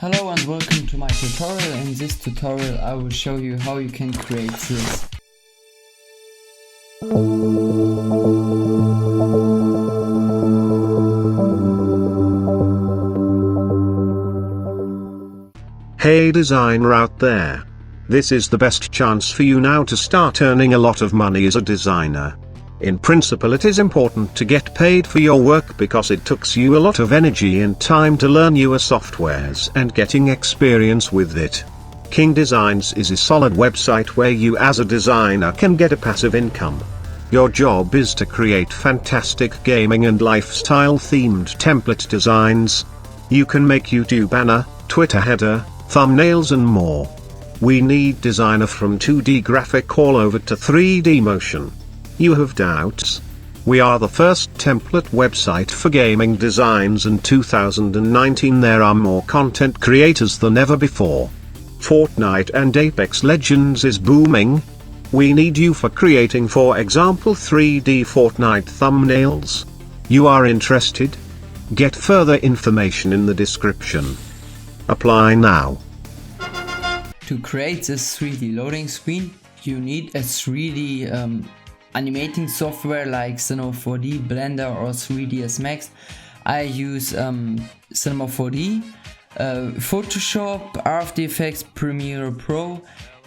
Hello and welcome to my tutorial. In this tutorial I will show you how you can create this. Hey designer out there. This is the best chance for you now to start earning a lot of money as a designer. In principle, it is important to get paid for your work because it takes you a lot of energy and time to learn newer softwares and getting experience with it. King Designs is a solid website where you as a designer can get a passive income. Your job is to create fantastic gaming and lifestyle themed template designs. You can make YouTube banner, Twitter header, thumbnails and more. We need designer from 2D graphic all over to 3D motion. You have doubts? We are the first template website for gaming designs, and 2019 there are more content creators than ever before. Fortnite and Apex Legends is booming. We need you for creating, for example, 3D Fortnite thumbnails. You are interested? Get further information in the description. Apply now. To create this 3D loading screen, you need a 3D animating software like Cinema4d, Blender or 3ds Max. I use Cinema4d, Photoshop, After Effects, Premiere Pro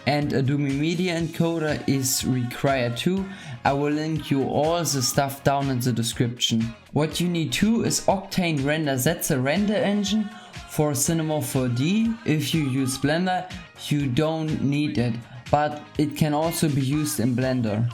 and Adobe Media Encoder is required too. I will link you all the stuff down in the description. What you need too is Octane Render. That's a render engine for Cinema4d. If you use Blender, you don't need it, but it can also be used in Blender.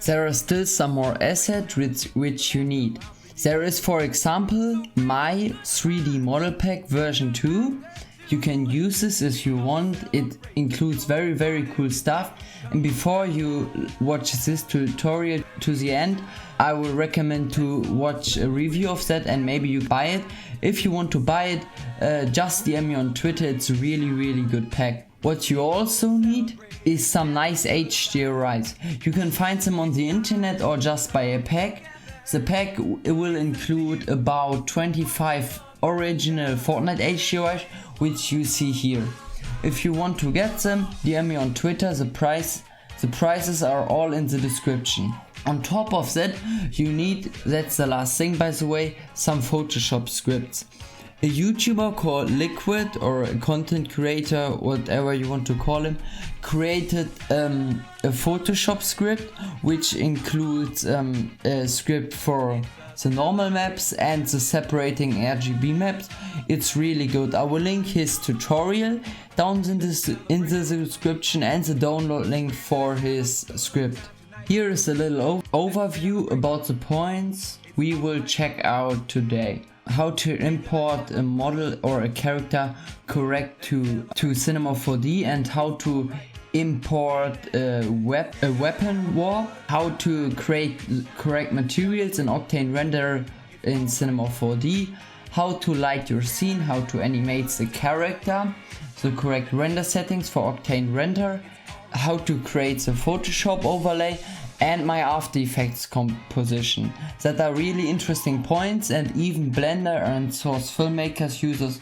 There are still some more assets which you need. There is, for example, my 3D model pack version 2. You can use this if you want. It includes very cool stuff. And before you watch this tutorial to the end, I will recommend to watch a review of that and maybe you buy it. If you want to buy it, just DM me on Twitter. It's a really good pack. What you also need is some nice HDRIs. You can find them on the internet or just buy a pack. The pack will include about 25 original Fortnite HDRIs, which you see here. If you want to get them, DM me on Twitter. The prices are all in the description. On top of that, you need, that's the last thing by the way, some Photoshop scripts. A YouTuber called Liquid, or a content creator, whatever you want to call him, created a Photoshop script which includes a script for the normal maps and the separating RGB maps. It's really good. I will link his tutorial down in the description and the download link for his script. Here is a little overview about the points we will check out today. How to import a model or a character correct to Cinema4d, and how to import a weapon warp, how to create correct materials in Octane Render in Cinema4d, how to light your scene, how to animate the character, the correct render settings for Octane Render, how to create the Photoshop overlay, and my After Effects composition. That are really interesting points, and even Blender and Source Filmmakers users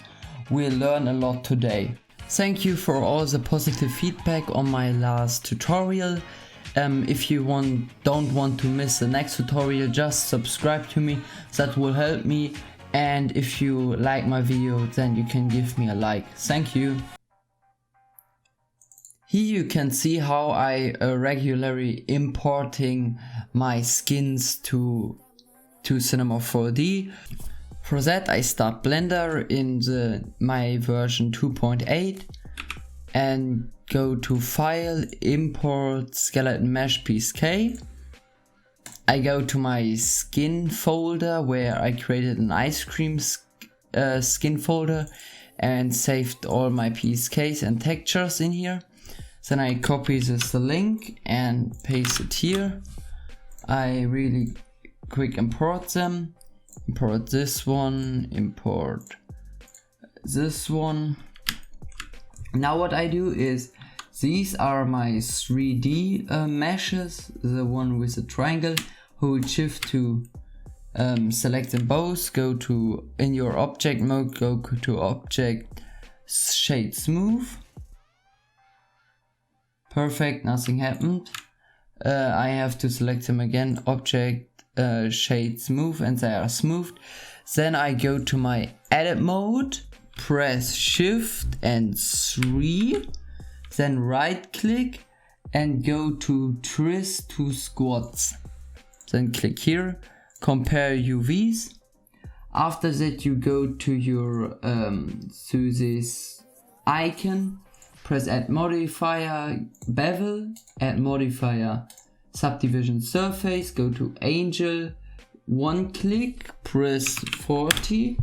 will learn a lot today. Thank you for all the positive feedback on my last tutorial. If you don't want to miss the next tutorial, just subscribe to me. That will help me. And if you like my video, then you can give me a like. Thank you. Here you can see how I regularly importing my skins to Cinema4d. For that I start Blender in my version 2.8 and go to File, Import Skeleton Mesh PSK. I go to my skin folder where I created an ice cream skin folder and saved all my PSKs and textures in here. Then I copy this link and paste it here. I really quick import them. Import this one, import this one. Now what I do is, these are my 3D meshes, the one with the triangle. Hold shift to select them both, go to, in your object mode, go to object shade smooth. Perfect, nothing happened. I have to select them again, object shade smooth, and they are smoothed. Then I go to my edit mode, press shift and 3, then right click and go to trace to squads. Then click here, compare UVs. After that you go to your to this icon, press add modifier bevel, add modifier subdivision surface, go to angel, one click, press 40,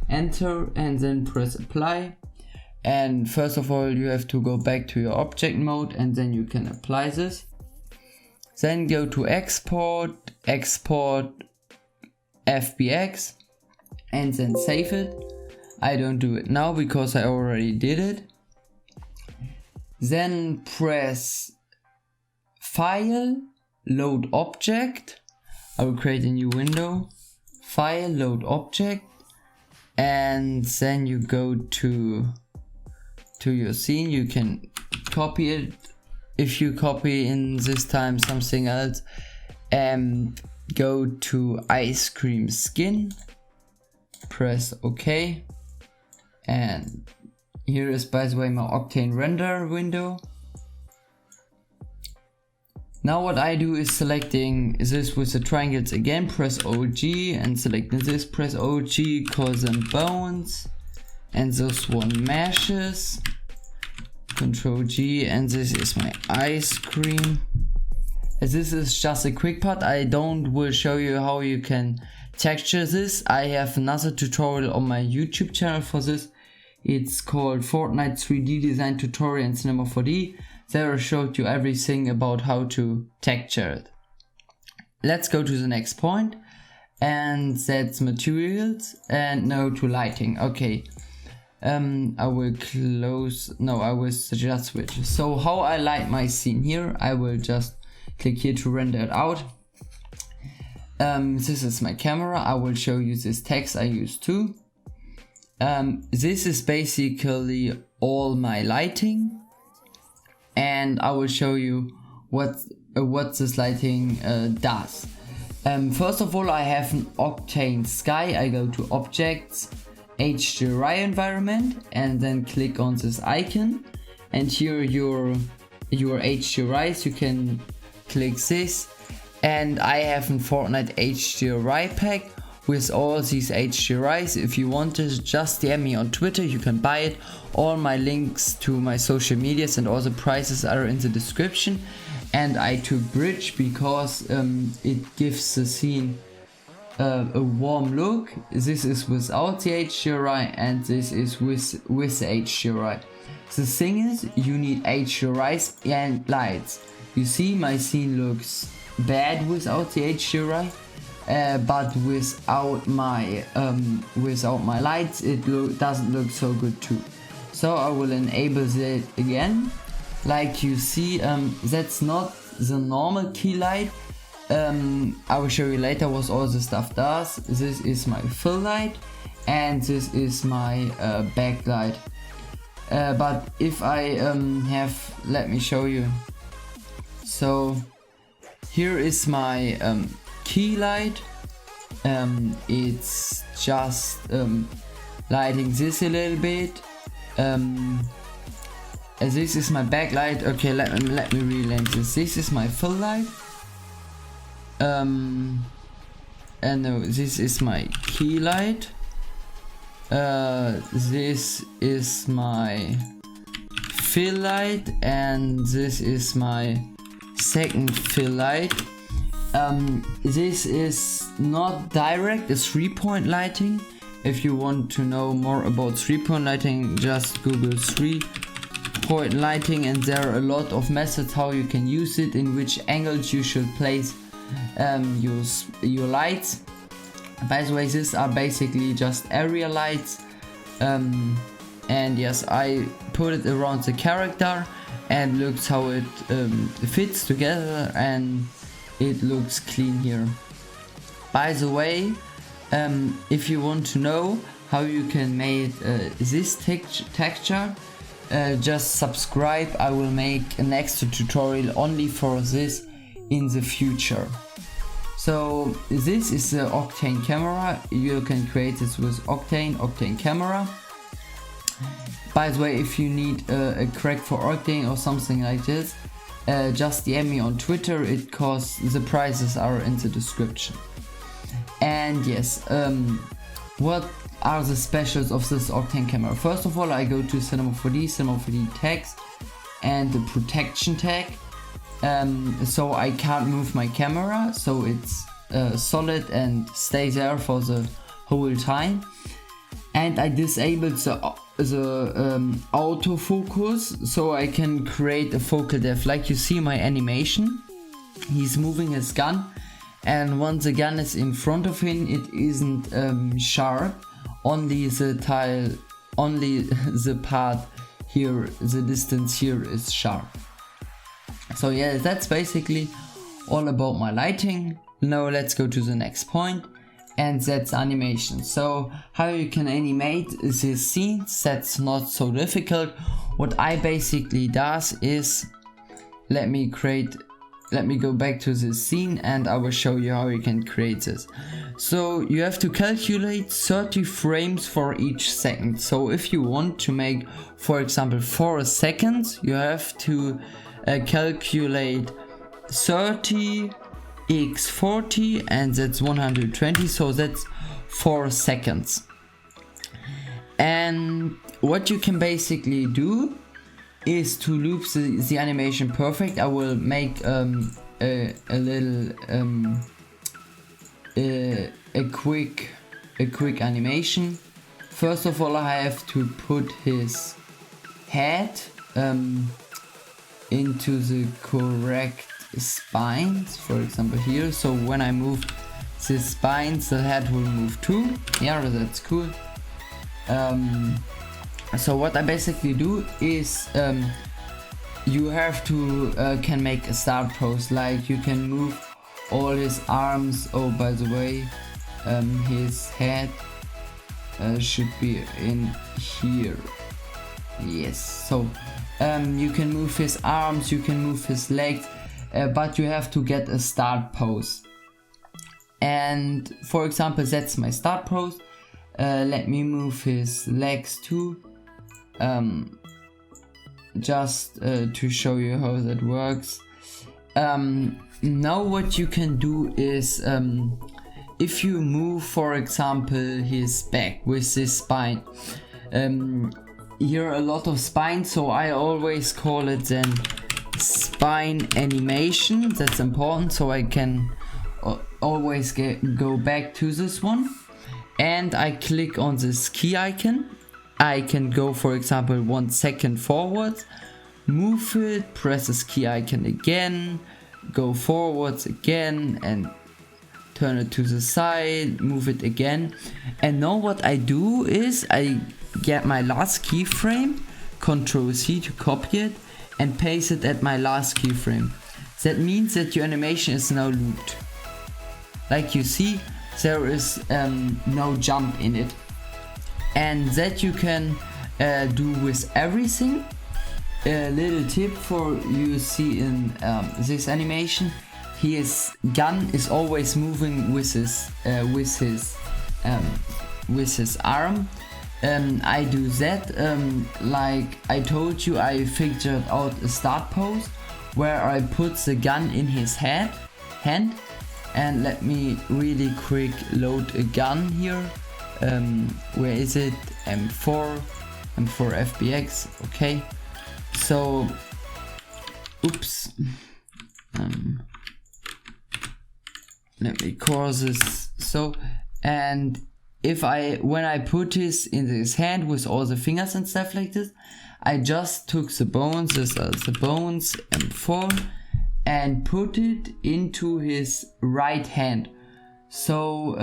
enter, and then press apply. And first of all you have to go back to your object mode and then you can apply this. Then go to export, export FBX, and then save it. I don't do it now because I already did it. Then press file, load object. I will create a new window, file, load object, and then you go to your scene. You can copy it if you copy in this time something else, and go to ice cream skin, press OK, and here is, by the way, my Octane Render window. Now what I do is selecting this with the triangles again, press OG, and selecting this, press OG, call them bones, and this one meshes, Control G, and this is my ice cream. This is just a quick part. I will show you how you can texture this. I have another tutorial on my YouTube channel for this. It's called Fortnite 3D design tutorial in Cinema4d. There I showed you everything about how to texture it. Let's go to the next point, and that's materials, and now to lighting. Okay, I will close, no, I will just switch. So how I light my scene here, I will just click here to render it out. This is my camera. I will show you this text I use too. This is basically all my lighting, and I will show you what this lighting does. First of all, I have an Octane sky. I go to objects, HDRI environment, and then click on this icon, and here your HDRIs, you can click this, and I have a Fortnite HDRI pack with all these HDRIs. If you want to, just DM me on Twitter, you can buy it. All my links to my social medias and all the prices are in the description. And I took bridge because it gives the scene a warm look. This is without the HDRI and this is with the HDRI. The thing is, you need HDRIs and lights. You see, my scene looks bad without the HDRI. But without my lights, it doesn't look so good too. So I will enable that again. Like you see, that's not the normal key light. I will show you later what all the stuff does. This is my fill light, and this is my backlight. But if I let me show you. So here is my key light. It's just lighting this a little bit. This is my backlight. Okay, let me relent this. This is my fill light. And no, this is my key light. This is my fill light, and this is my second fill light. This is not direct, it's 3-point lighting. If you want to know more about 3-point lighting, just Google 3-point lighting, and there are a lot of methods how you can use it, in which angles you should place your lights. By the way, these are basically just area lights, and yes, I put it around the character and looks how it fits together, and it looks clean here. By the way, if you want to know how you can make this texture, just subscribe. I will make an extra tutorial only for this in the future. So this is the Octane Camera. You can create this with Octane Camera. By the way, if you need a crack for Octane or something like this, just DM me on Twitter. It costs, the prices are in the description. And yes, what are the specials of this Octane Camera? First of all, I go to Cinema4d tags and the protection tag. So I can't move my camera, so it's solid and stays there for the whole time. And I disabled the autofocus, so I can create a focal depth. Like you see my animation, he's moving his gun, and once the gun is in front of him, it isn't sharp. Only the part here, the distance here is sharp. So yeah, that's basically all about my lighting. Now let's go to the next point, and that's animation. So how you can animate these scenes, that's not so difficult. What I basically does is, let me go back to this scene and I will show you how you can create this. So you have to calculate 30 frames for each second. So if you want to make, for example, 4 seconds, you have to calculate 30 x 40, and that's 120, so that's 4 seconds. And what you can basically do is to loop the animation perfect. I will make a quick animation. First of all, I have to put his head into the correct spines, for example here. So when I move the spines, the head will move too. Yeah, that's cool. So what I basically do is you have to can make a start pose. Like you can move all his arms. Oh, by the way, his head should be in here. Yes, so you can move his arms, you can move his legs, but you have to get a start pose. And for example, that's my start pose. Let me move his legs too, just to show you how that works. Now what you can do is, if you move, for example, his back with this spine, here are a lot of spines, so I always call it then spine animation. That's important, so I can always go back to this one, and I click on this key icon. I can go, for example, 1 second forward, move it, press this key icon again, go forwards again, and turn it to the side, move it again. And now what I do is I get my last keyframe, Ctrl C to copy it, and paste it at my last keyframe. That means that your animation is now looped. Like you see, there is no jump in it. And that you can do with everything. A little tip for you see in this animation, his gun is always moving with his arm. I do that, like I told you, I figured out a start pose where I put the gun in his hand. And let me really quick load a gun here. Where is it? M4 FBX. Okay, so oops, let me cause this. So, and when I put this in his hand with all the fingers and stuff like this, I just took the bones, these are the bones, M4, and put it into his right hand. So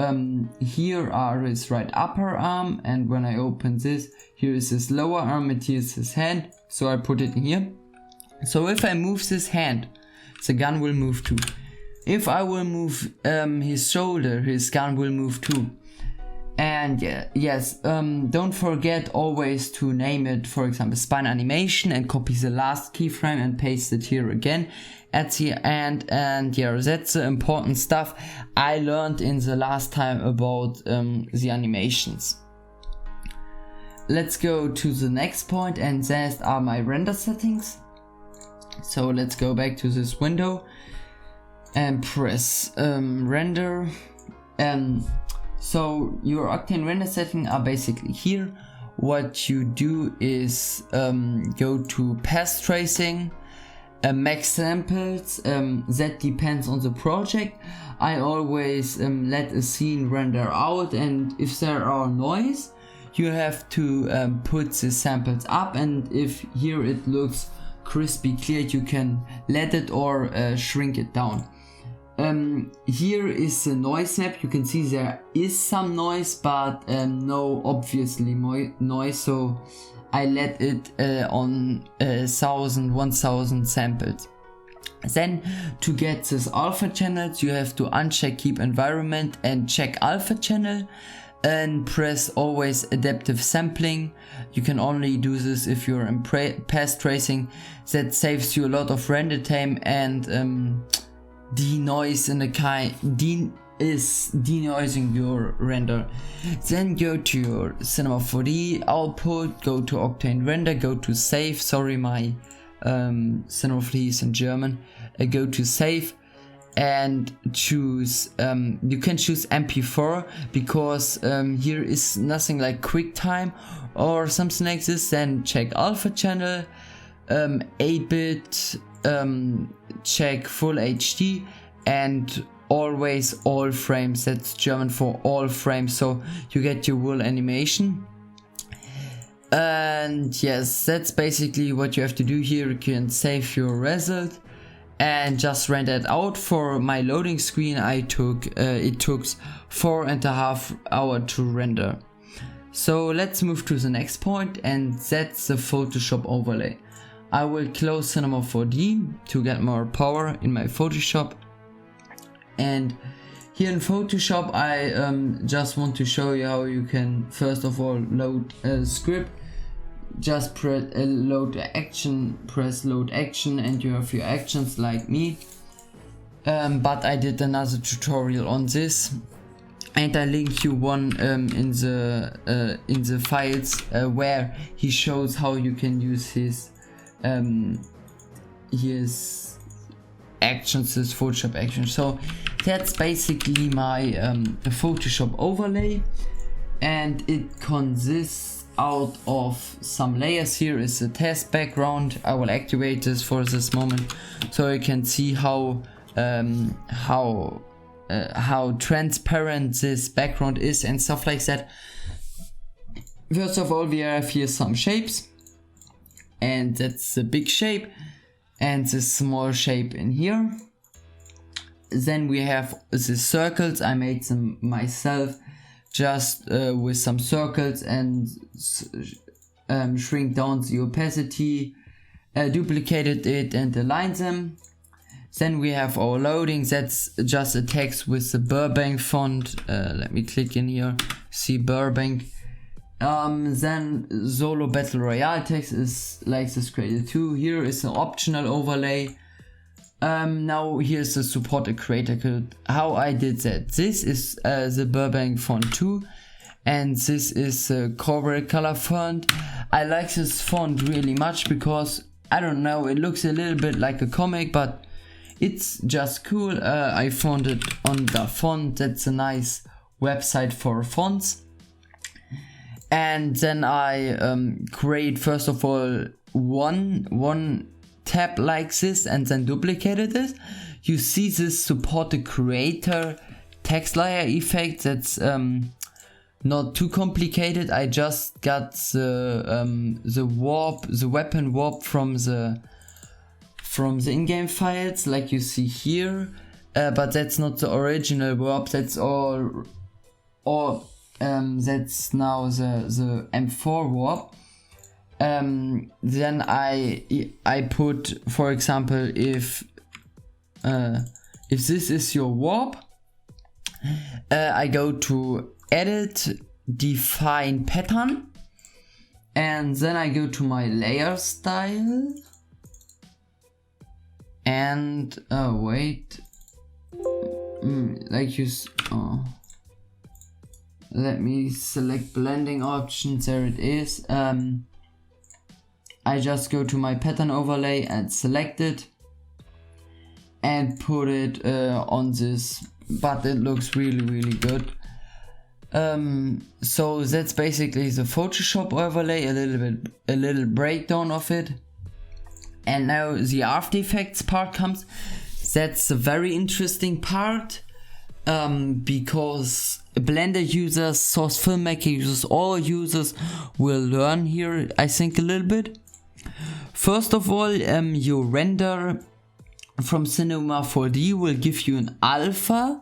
here are his right upper arm, and when I open this, here is his lower arm and here is his hand. So I put it in here. So if I move this hand, the gun will move too. If I will move his shoulder, his gun will move too. And yes, don't forget always to name it, for example, spine animation, and copy the last keyframe and paste it here again at the end. And yeah, that's the important stuff I learned in the last time about the animations. Let's go to the next point, and these are my render settings. So let's go back to this window and press render. So your Octane render settings are basically here. What you do is go to path tracing, max samples, that depends on the project. I always let a scene render out, and if there are noise, you have to put the samples up, and if here it looks crispy clear, you can let it or shrink it down. Here is the noise map. You can see there is some noise, but no obviously noise, so I let it on 1000 samples. Then to get this alpha channels, you have to uncheck keep environment and check alpha channel, and press always adaptive sampling. You can only do this if you're in path tracing. That saves you a lot of render time, and denoise in the kind is denoising your render. Then go to your Cinema4d output, go to Octane Render, go to save. Sorry, my Cinema4d is in German. Go to save and choose, you can choose MP4 because here is nothing like QuickTime or something like this. Then check alpha channel, 8-bit, check full HD, and always all frames. That's German for all frames, so you get your full animation. And yes, that's basically what you have to do here. You can save your result and just render it out. For my loading screen, it took 4.5 hours to render. So let's move to the next point, and that's the Photoshop overlay. I will close Cinema4d to get more power in my Photoshop. And here in Photoshop, I just want to show you how you can first of all load a script. Just press load action, press load action, and you have your actions like me. But I did another tutorial on this, and I link you one in the files where he shows how you can use his actions, his Photoshop actions. So that's basically my Photoshop overlay, and it consists out of some layers. Here is the test background. I will activate this for this moment so you can see how transparent this background is and stuff like that. First of all, we have here some shapes, and that's the big shape and the small shape in here. Then we have the circles. I made them myself, just with some circles, and shrink down the opacity, duplicated it and aligned them. Then we have our loading. That's just a text with the Burbank font. Let me click in here, see Burbank. Then solo battle royale text is like this creator 2. Here is an optional overlay. Now here's the supported creator code. How I did that. This is the Burbank font 2, and this is the corporate color font. I like this font really much because, I don't know, it looks a little bit like a comic, but it's just cool. I found it on the font. That's a nice website for fonts. And then I create first of all one tab like this, and then duplicated it. You see this supported creator text layer effect. That's not too complicated. I just got the warp, the weapon warp from the in-game files, like you see here. But that's not the original warp. That's all. That's now the M4 warp. Then I put, for example, if if this is your warp, I go to edit, define pattern, and then I go to my layer style, and wait, let me select blending options. There it is. I just go to my pattern overlay and select it and put it on this, but it looks really good. So that's basically the Photoshop overlay, a little breakdown of it. And now the After Effects part comes. That's a very interesting part, because Blender users, source filmmaker users, all users will learn here, I think, a little bit. First of all, your render from Cinema4d will give you an alpha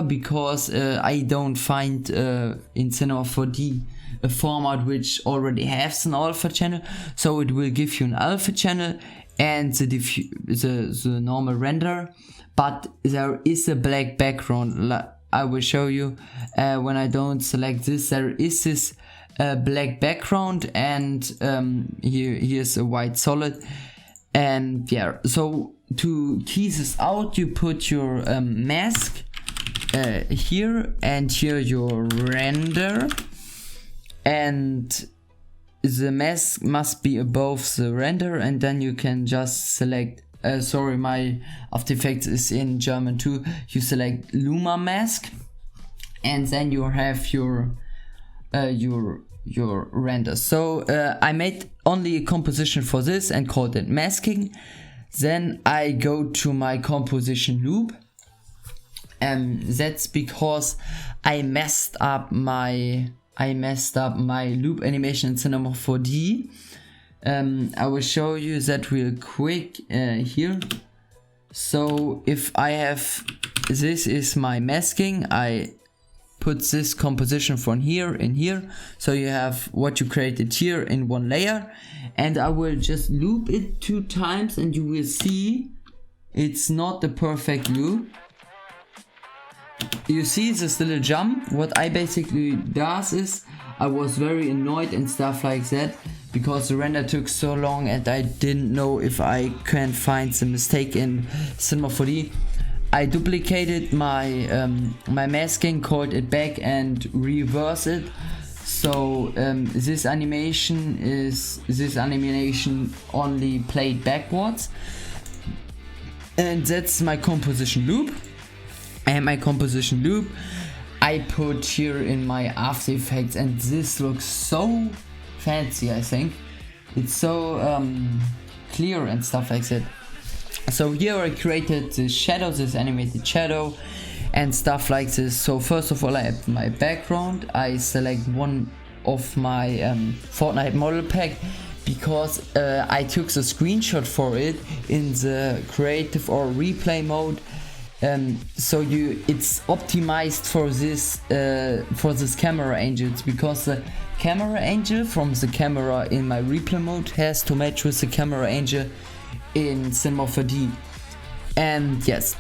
because I don't find in Cinema4d a format which already has an alpha channel, so it will give you an alpha channel and the normal render, but there is a black background. I will show you when I don't select this. There is this black background, and here's a white solid, and yeah. So to tease this out, you put your mask here, and here your render, and the mask must be above the render, and then you can just select, sorry, my After Effects is in German too. You select Luma Mask, and then you have your render. So I made only a composition for this and called it masking. Then I go to my composition loop, and that's because I messed up my loop animation in Cinema4d. I will show you that real quick here. So if I have, this is my masking, I put this composition from here in here, so you have what you created here in one layer, and I will just loop it 2 times, and you will see it's not the perfect loop. You see this little jump. What I basically does is, I was very annoyed and stuff like that because the render took so long and I didn't know if I can find the mistake in Cinema4d. I duplicated my my masking, called it back, and reverse it. So this animation only played backwards, and that's my composition loop. And my composition loop I put here in my After Effects, and this looks so fancy. I think it's so clear and stuff like that. So here I created this shadow, this animated shadow and stuff like this. So first of all, I have my background. I select one of my Fortnite model pack because I took the screenshot for it in the creative or replay mode. So it's optimized for this camera angle, because the camera angle from the camera in my replay mode has to match with the camera angle in Cinema4d. And yes,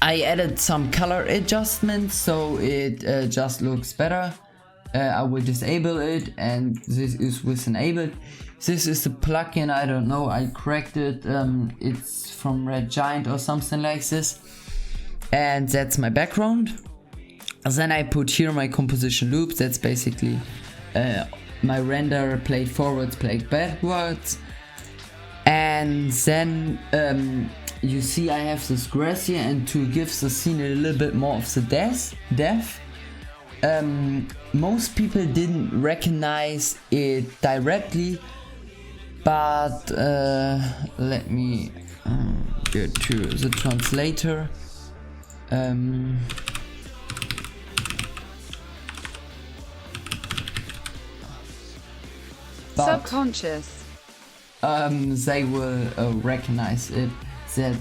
I added some color adjustments so it just looks better. I will disable it, and this is with enabled. This is the plugin, I don't know, I cracked it, it's from Red Giant or something like this. And that's my background. Then I put here my composition loop. That's basically my render played forwards, played backwards. And then you see I have this grass here, and to give the scene a little bit more of the depth. Most people didn't recognize it directly, but let me go to the translator. Subconscious. They will recognize it, that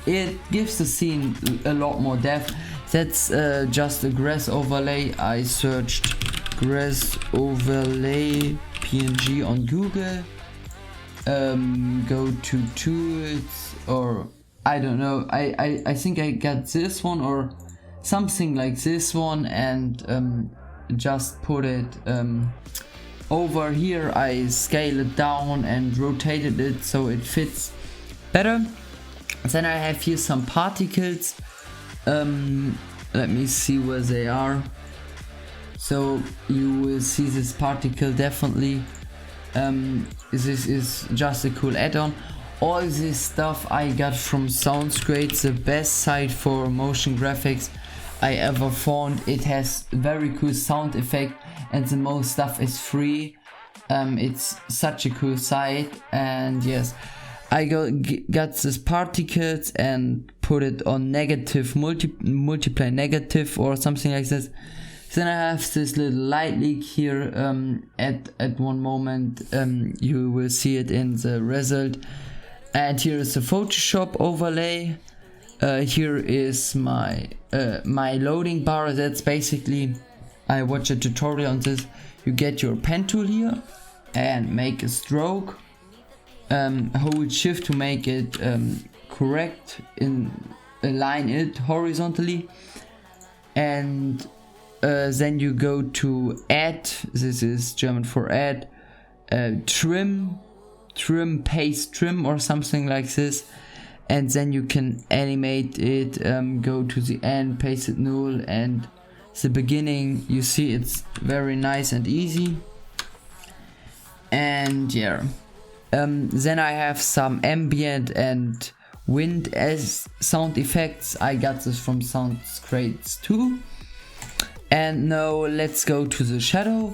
it gives the scene a lot more depth. That's just a grass overlay. I searched grass overlay PNG on Google. Go to tools, or I don't know, I think I got this one or something like this one, and just put it over here. I scale it down and rotated it so it fits better. Then I have here some particles. Let me see where they are. So you will see this particle definitely. This is just a cool add-on. All this stuff I got from SoundsGrade, the best site for motion graphics I ever found. It has very cool sound effect and the most stuff is free. It's such a cool site, and yes, I got this particles and put it on negative, multiply negative or something like this. Then I have this little light leak here. At one moment you will see it in the result. And here is the Photoshop overlay. Here is my loading bar. That's basically, I watched a tutorial on this. You get your pen tool here and make a stroke. Hold shift to make it correct, align it horizontally, and then you go to add. This is German for add. Trim, paste trim or something like this, and then you can animate it. Go to the end, paste it null, and the beginning. You see, it's very nice and easy. And yeah, then I have some ambient and wind as sound effects. I got this from SoundsGrade too. And now let's go to the shadow.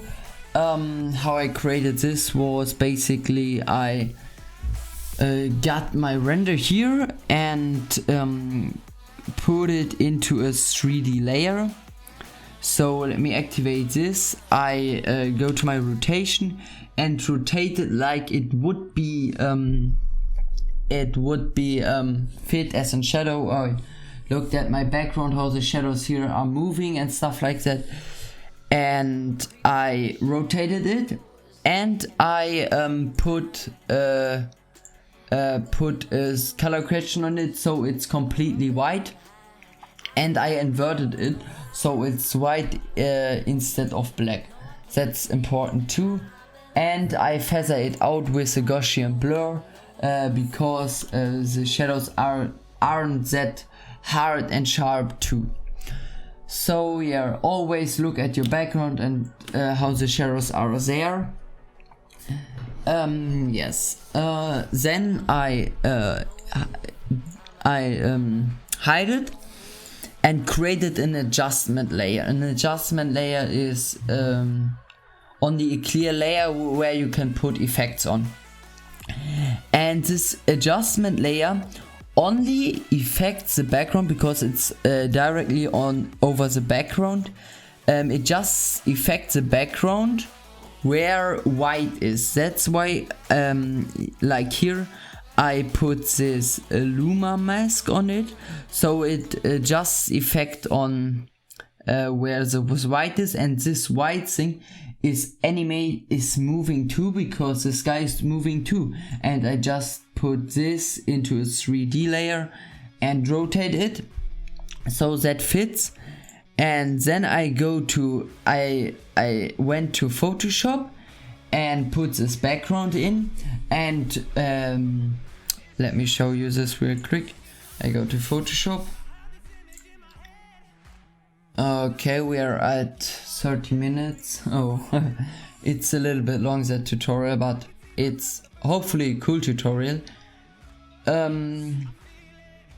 How I created this was basically I got my render here and put it into a 3D layer. So let me activate this. I go to my rotation and rotate it like it would be fit as a shadow. I looked at my background, how the shadows here are moving and stuff like that, and I rotated it, and I put a color correction on it so it's completely white, and I inverted it so it's white instead of black. That's important too. And I feather it out with a Gaussian blur because the shadows aren't that hard and sharp too. So yeah, always look at your background and how the shadows are there. Yes. Then I hide it and created an adjustment layer. An adjustment layer is only a clear layer where you can put effects on. And this adjustment layer only affects the background because it's directly over the background. It just affects the background where white is. That's why like here I put this Luma Mask on it, so it just affect on where the white is, and this white thing is moving too because the sky is moving too, and I just put this into a 3D layer and rotate it so that fits. And then I went to Photoshop and put this background in, and let me show you this real quick. I go to Photoshop. Okay, we are at 30 minutes. Oh, it's a little bit long, that tutorial, but it's hopefully a cool tutorial.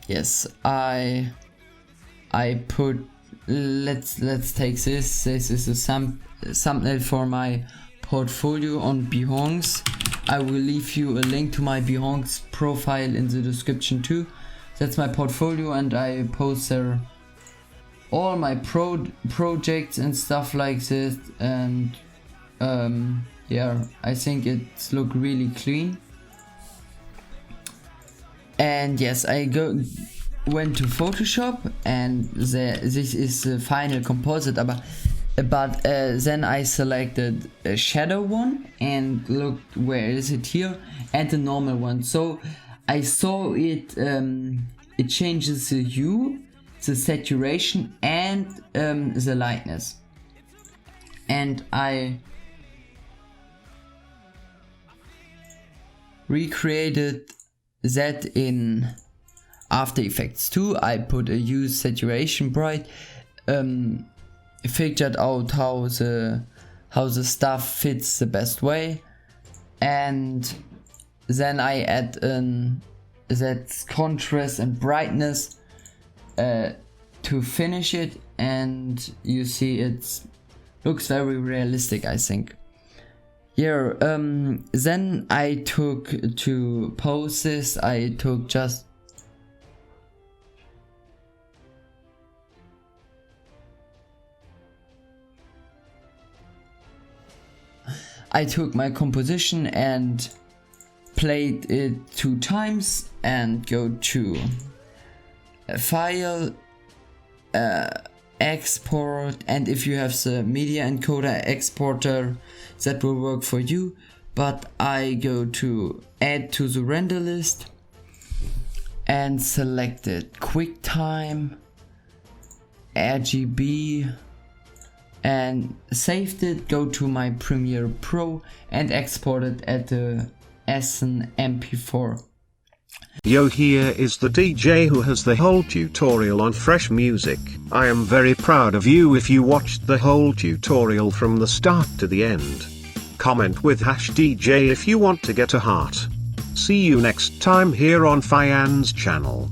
Yes, I put, let's take this. This is a thumbnail for my portfolio on Behance. I will leave you a link to my Behance profile in the description too. That's my portfolio, and I post there all my projects and stuff like this. And yeah, I think it's look really clean. And yes, I went to Photoshop, and this is the final composite, but then I selected a shadow one and looked where is it here, and the normal one. So I saw it it changes the hue, the saturation and the lightness. And I recreated that in After Effects 2. I put a hue saturation bright, figured out how the stuff fits the best way, and then I add that contrast and brightness to finish it, and you see it looks very realistic, I think. Yeah, then I took to pose this, I took my composition and played it 2 times and go to File, Export, and if you have the media encoder exporter that will work for you, but I go to Add to the render list and selected QuickTime, RGB, and saved it, go to my Premiere Pro and export it as an MP4. Yo, here is the DJ who has the whole tutorial on fresh music. I am very proud of you if you watched the whole tutorial from the start to the end. Comment with #DJ if you want to get a heart. See you next time here on Fyan's channel.